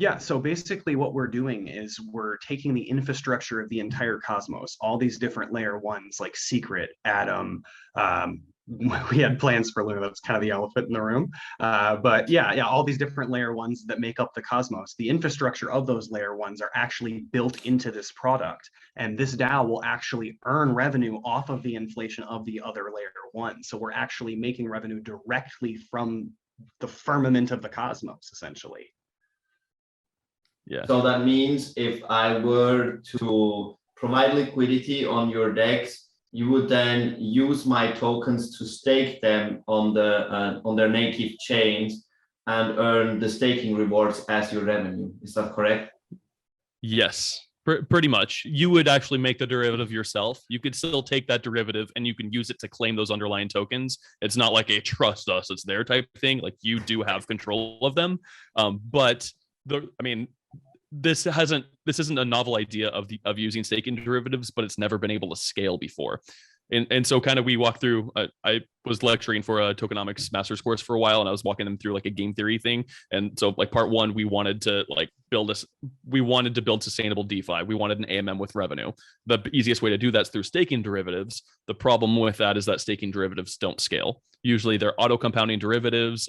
Yeah, so basically what we're doing is we're taking the infrastructure of the entire cosmos, all these different layer ones like Secret, Atom. We had plans for Luna, that's kind of the elephant in the room. But yeah, all these different layer ones that make up the cosmos. The infrastructure of those layer ones are actually built into this product. And this DAO will actually earn revenue off of the inflation of the other layer ones. So we're actually making revenue directly from the firmament of the cosmos, essentially. Yeah. So that means if I were to provide liquidity on your DEX, you would then use my tokens to stake them on their native chains and earn the staking rewards as your revenue. Is that correct? Yes, pretty much. You would actually make the derivative yourself. You could still take that derivative and you can use it to claim those underlying tokens. It's not like a trust us, it's their type thing. Like you do have control of them. This isn't a novel idea of using staking derivatives, but it's never been able to scale before. And so kind of we walked through, I was lecturing for a tokenomics master's course for a while, and I was walking them through like a game theory thing. And so like part one, we wanted to build sustainable DeFi. We wanted an AMM with revenue. The easiest way to do that is through staking derivatives. The problem with that is that staking derivatives don't scale. Usually they're auto compounding derivatives,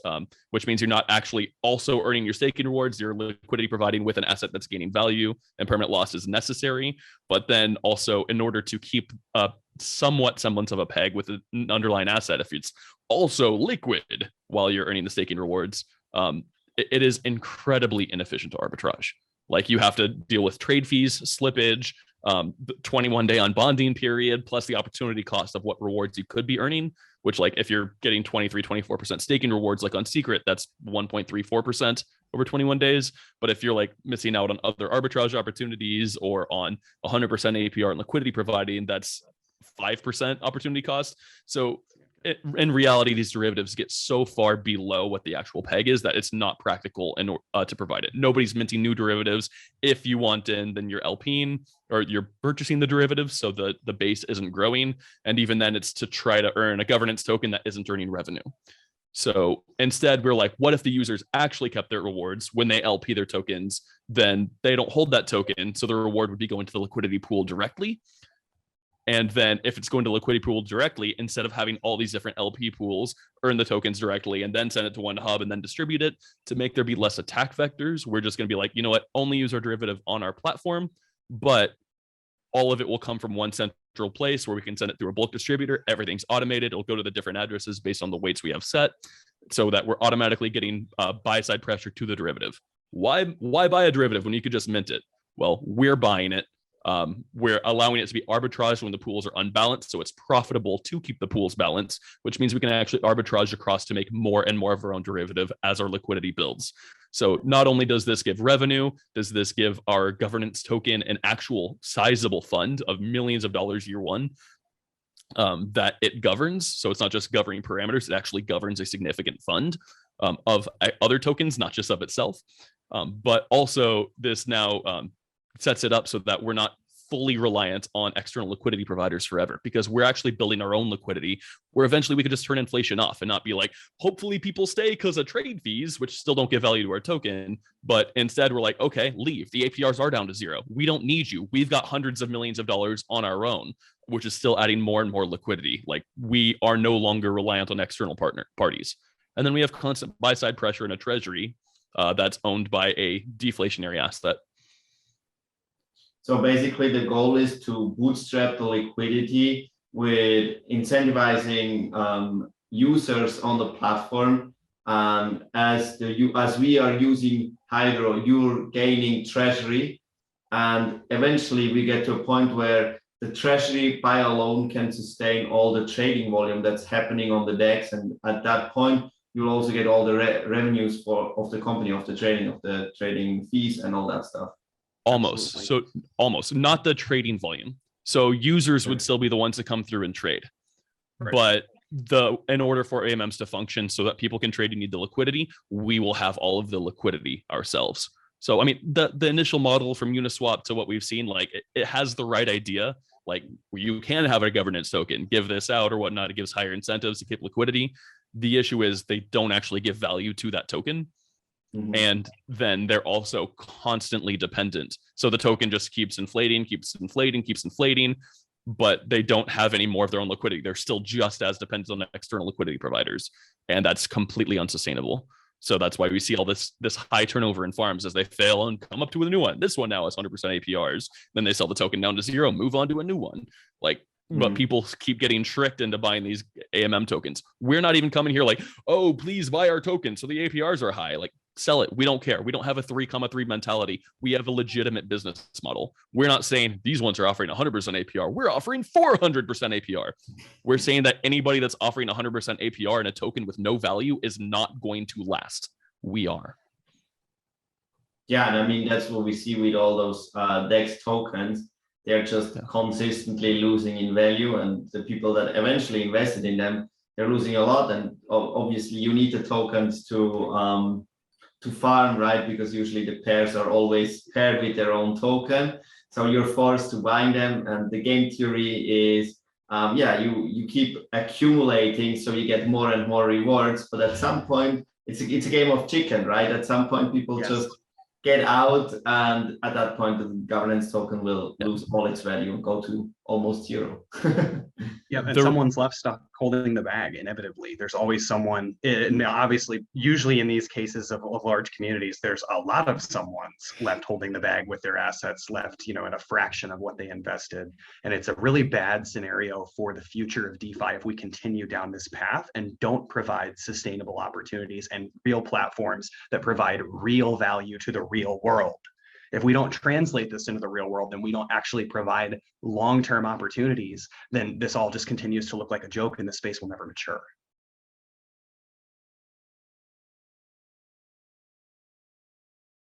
which means you're not actually also earning your staking rewards. You're liquidity providing with an asset that's gaining value, and permanent loss is necessary. But then also in order to keep somewhat semblance of a peg with an underlying asset, if it's also liquid while you're earning the staking rewards, it is incredibly inefficient to arbitrage. Like you have to deal with trade fees, slippage, 21-day unbonding period, plus the opportunity cost of what rewards you could be earning, which like if you're getting 24% staking rewards like on Secret, that's 1.34% over 21 days. But if you're like missing out on other arbitrage opportunities or on 100% APR and liquidity providing, that's 5% opportunity cost. So in reality, these derivatives get so far below what the actual peg is that it's not practical to provide it. Nobody's minting new derivatives. If you want in, then you're LPing or you're purchasing the derivatives, so the base isn't growing. And even then, it's to try to earn a governance token that isn't earning revenue. So instead, we're like, what if the users actually kept their rewards when they LP their tokens? Then they don't hold that token, so the reward would be going to the liquidity pool directly. And then if it's going to liquidity pool directly, instead of having all these different LP pools earn the tokens directly and then send it to one hub and then distribute it to make there be less attack vectors, we're just going to be like, you know what, only use our derivative on our platform, but all of it will come from one central place where we can send it through a bulk distributor. Everything's automated. It'll go to the different addresses based on the weights we have set so that we're automatically getting buy-side pressure to the derivative. Why buy a derivative when you could just mint it? Well, we're buying it. We're allowing it to be arbitraged when the pools are unbalanced, so it's profitable to keep the pools balanced, which means we can actually arbitrage across to make more and more of our own derivative as our liquidity builds. So not only does this give revenue, does this give our governance token an actual sizable fund of millions of dollars year one that it governs. So it's not just governing parameters, it actually governs a significant fund of other tokens, not just of itself. But also this now sets it up so that we're not fully reliant on external liquidity providers forever, because we're actually building our own liquidity where eventually we could just turn inflation off and not be like, hopefully people stay because of trade fees, which still don't give value to our token. But instead we're like, okay, leave. The APRs are down to zero. We don't need you. We've got hundreds of millions of dollars on our own, which is still adding more and more liquidity. Like we are no longer reliant on external parties. And then we have constant buy side pressure in a treasury that's owned by a deflationary asset. So basically the goal is to bootstrap the liquidity with incentivizing users on the platform. As we are using Hydro, you're gaining treasury. And eventually we get to a point where the treasury by alone can sustain all the trading volume that's happening on the DEX. And at that point, you'll also get all the revenues of the company, of the trading fees and all that stuff. Almost. Absolutely. So almost not the trading volume. So users would still be the ones that come through and trade. Right. But in order for AMMs to function so that people can trade, you need the liquidity. We will have all of the liquidity ourselves. So, I mean, the initial model from Uniswap to what we've seen, like it has the right idea. Like you can have a governance token, give this out or whatnot. It gives higher incentives to keep liquidity. The issue is they don't actually give value to that token. And then they're also constantly dependent. So the token just keeps inflating, but they don't have any more of their own liquidity. They're still just as dependent on external liquidity providers. And that's completely unsustainable. So that's why we see all this high turnover in farms as they fail and come up to a new one. This one now has 100% APRs. Then they sell the token down to 0, move on to a new one. But people keep getting tricked into buying these AMM tokens. We're not even coming here like, oh, please buy our token so the APRs are high. Sell it. We don't care. We don't have a 3,3 mentality. We have a legitimate business model. We're not saying these ones are offering 100% APR. We're offering 400% APR. We're saying that anybody that's offering 100% APR in a token with no value is not going to last. We are. Yeah, and I mean, that's what we see with all those DEX tokens. They're just consistently losing in value, and the people that eventually invested in them, they're losing a lot. And obviously you need the tokens to farm, right? Because usually the pairs are always paired with their own token. So you're forced to buying them. And the game theory is, you keep accumulating, so you get more and more rewards. But at some point, it's a game of chicken, right? At some point, people just get out, and at that point, the governance token will lose all its value and go to almost 0. And someone's left stuck holding the bag. Inevitably, there's always someone, and obviously, usually in these cases of large communities, there's a lot of someone's left holding the bag with their assets left, in a fraction of what they invested. And it's a really bad scenario for the future of DeFi if we continue down this path and don't provide sustainable opportunities and real platforms that provide real value to the real world. If we don't translate this into the real world, then we don't actually provide long-term opportunities, then this all just continues to look like a joke and the space will never mature.